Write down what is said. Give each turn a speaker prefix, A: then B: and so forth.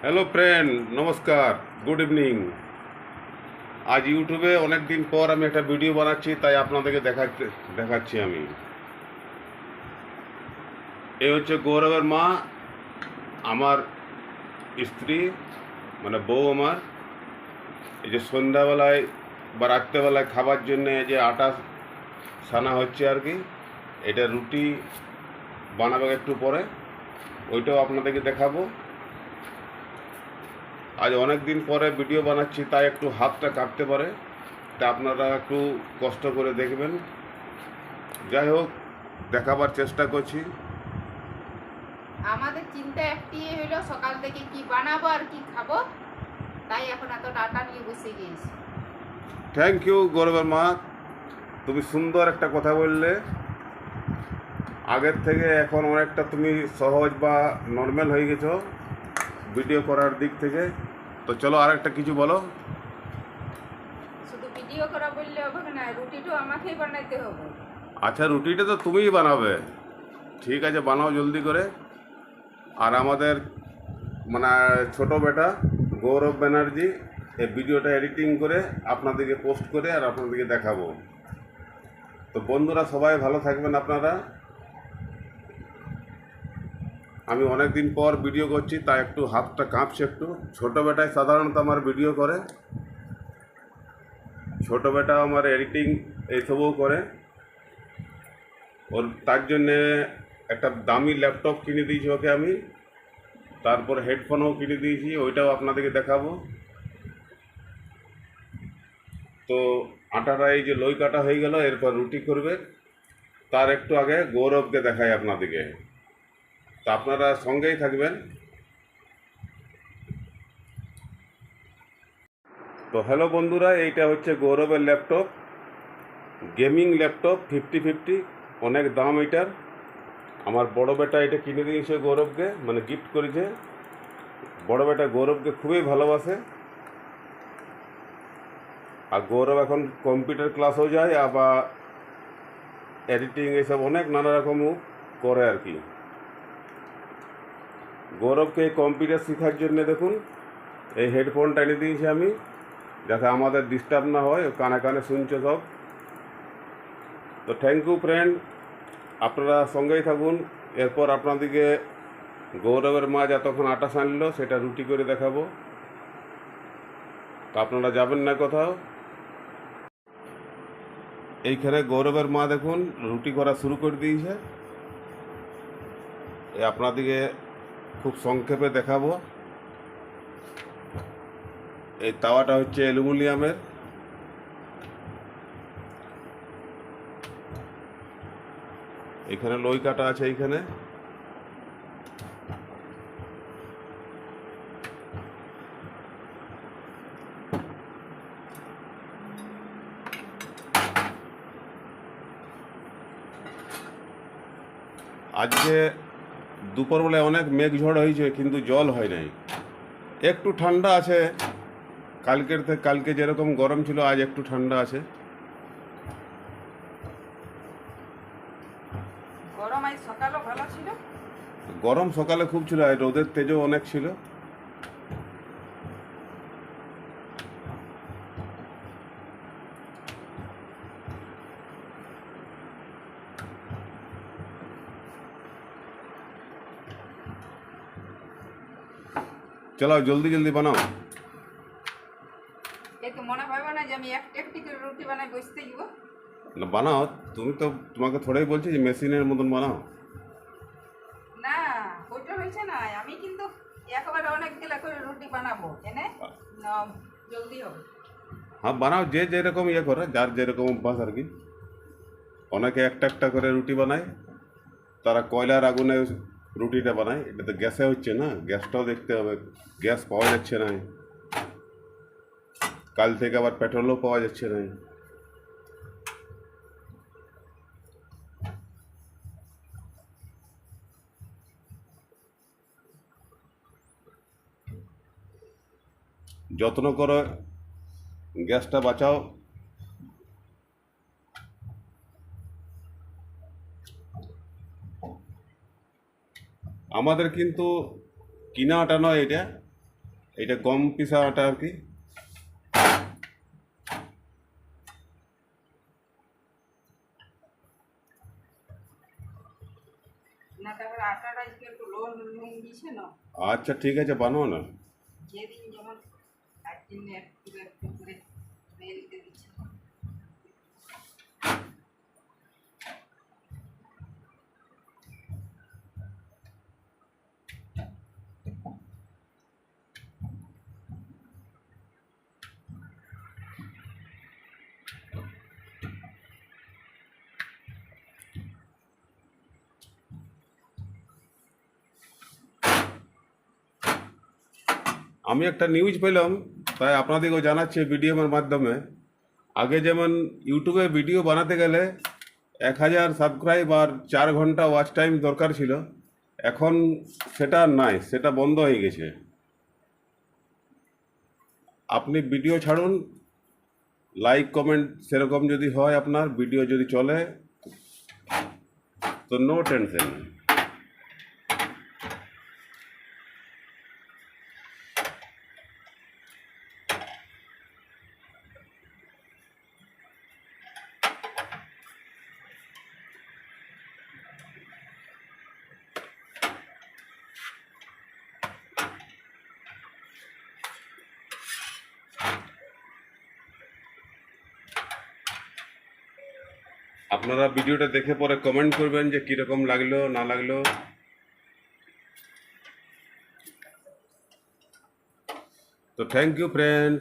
A: Hello friend, নমস্কার, good evening. আজ ইউটিউবে অনেক দিন পর আমি একটা ভিডিও বানাচ্ছি, তাই আপনাদেরকে দেখাচ্ছি আমি। এই হচ্ছে গৌরবের মা, আমার স্ত্রী, মানে বউ আমার। এই যে সন্ধ্যাবেলায় বা রাত্রেবেলায় খাবার জন্য যে আটা সানা হচ্ছে আর কি, এটা রুটি বানাবে একটু পরে, ওইটাও আপনাদেরকে দেখাবো। আজ অনেক দিন পরে ভিডিও বানাচ্ছি, তাই একটু হাতটা কাঁপতে পারে, তা আপনারা একটু কষ্ট করে দেখবেন। যাই হোক, দেখাবার চেষ্টা করছি।
B: আমাদের চিন্তা একটি হইলো সকাল থেকে কি বানাবো আর কি খাবো, তাই এখন এত ডাটা নিয়ে বসে গিয়েছি।
A: থ্যাংক ইউ গৌরবের মা, তুমি সুন্দর একটা কথা বললে। আগের থেকে এখন অনেকটা তুমি সহজ বা নর্মাল হয়ে গেছো ভিডিও করার দিক থেকে। তো চলো আর একটা কিছু বলো।
B: শুধু ভিডিও করা বললে হবে না, রুটিটাও আমাকেই বানাইতে হবে।
A: আচ্ছা, রুটিটা তো তুমিই বানাবে, ঠিক আছে, বানাও জলদি করে। আর আমাদের মানে ছোট বেটা গৌরব ব্যানার্জি এই ভিডিওটা এডিটিং করে আপনাদেরকে পোস্ট করে আর আপনাদেরকে দেখাবো। তো বন্ধুরা, সবাই ভালো থাকবেন আপনারা। আমি অনেক দিন পর ভিডিও করছি, তাই একটু হাতটা কাঁপছে একটু। ছোটো বেটায় সাধারণত আমার ভিডিও করে, ছোটো বেটা আমার এডিটিং এইসবও করে। ওর তার জন্যে একটা দামি ল্যাপটপ কিনে দিয়েছি ওকে আমি, তারপর হেডফোনও কিনে দিয়েছি, ওইটাও আপনাদেরকে দেখাবো। তো আটাটা এই যে লই কাটা হয়ে গেল, এরপর রুটি করবে। তার একটু আগে গৌরবকে দেখাই আপনাদেরকে, তা আপনারা সঙ্গেই থাকবেন। তো হ্যালো বন্ধুরা, এইটা হচ্ছে গৌরবের ল্যাপটপ, গেমিং ল্যাপটপ 50-50, অনেক দাম এটার। আমার বড় বেটা এটা কিনে দিয়েছে গৌরবকে, মানে গিফট করেছে। বড় বেটা গৌরবকে খুবই ভালোবাসে। আর গৌরব এখন কম্পিউটার ক্লাসও যায়, আবার এডিটিং এসব অনেক নানা রকমও করে আর কি। গৌরবকে এই কম্পিউটার শেখার জন্য দেখুন এই হেডফোনটা এনে দিয়েছি আমি, যাতে আমাদের ডিস্টার্ব না হয়, কানে কানে শুনছে সব। তো থ্যাংক ইউ ফ্রেন্ড, আপনারা সঙ্গেই থাকুন। এরপর আপনাদেরকে গৌরবের মা যতক্ষণ আটা সানলো সেটা রুটি করে দেখাবো। তো আপনারা যাবেন না কোথাও। এইখানে গৌরবের মা দেখুন রুটি করা শুরু করে দিয়েছে। আপনাদেরকে খুব সংক্ষেপে দেখাবো। এই তাওয়াটা হচ্ছে অ্যালুমিনিয়ামের। এখানে লই কাটা আছে এইখানে। আজকে দুপুরবেলায় অনেক মেঘ ঝড় হয়েছে, কিন্তু জল হয় নাই। একটু ঠান্ডা আছে, কালকে যেরকম গরম ছিল আজ একটু ঠান্ডা আছে।
B: গরম আজ সকালও ভালো ছিল।
A: গরম সকালে খুব ছিল, আর রোদের তেজও অনেক ছিল। চলো জলদি জলদি বানাও।
B: এই তো মনে পাইবে না যে আমি একটি করে রুটি বানাই বসতে দিব।
A: না বানাও, তুমি তো, তোমাকে থোড়াই বলছি যে মেশিনের মতন বানাও।
B: না, ওইটা হয়েছে না, আমি কিন্তু একবারে অনেক গেলা করে রুটি বানাবো এনে, জলদি হবে।
A: হ্যাঁ বানাও, যে যেরকম ইয়ে করে, যার যেরকম অভ্যাস আর কি। অনেকে একটা একটা করে রুটি বানায়, তারা কয়লার আগুনে রুটিটা বানায়। এটা তো গ্যাসে হচ্ছে না, গ্যাসটাও দেখতে হবে। গ্যাস পাওয়া যাচ্ছে না, কাল থেকে আবার পেট্রোলও পাওয়া যাচ্ছে না। যত্ন করে গ্যাসটা বাঁচাও। আমাদের কিন্তু কিনা আটা নয় এটা, এটা গম পিসা আটা আর কি।
B: না তারপরে আটাটা একটু লোন নুন দিছে না,
A: আচ্ছা ঠিক আছে, বানাও না।
B: যেদিন যেমন একদিন একটু একটু করে বেলতে দিচ্ছে।
A: আমি একটা নিউজ পেলাম, তাই আপনাদেরকেও জানাচ্ছি ভিডিওর মাধ্যমে। আগে যেমন ইউটিউবে ভিডিও বানাতে গেলে 1000 সাবস্ক্রাইব আর 4 ঘন্টা ওয়াচ টাইম দরকার ছিল, এখন সেটা আর নাই, সেটা বন্ধ হয়ে গেছে। আপনি ভিডিও ছাড়ুন, লাইক কমেন্ট সেরকম যদি হয়, আপনার ভিডিও যদি চলে, তো নো টেনশন। আপনারা ভিডিওটা দেখে পরে কমেন্ট করবেন যে কীরকম লাগলো না লাগলো। তো থ্যাংক ইউ ফ্রেন্ড।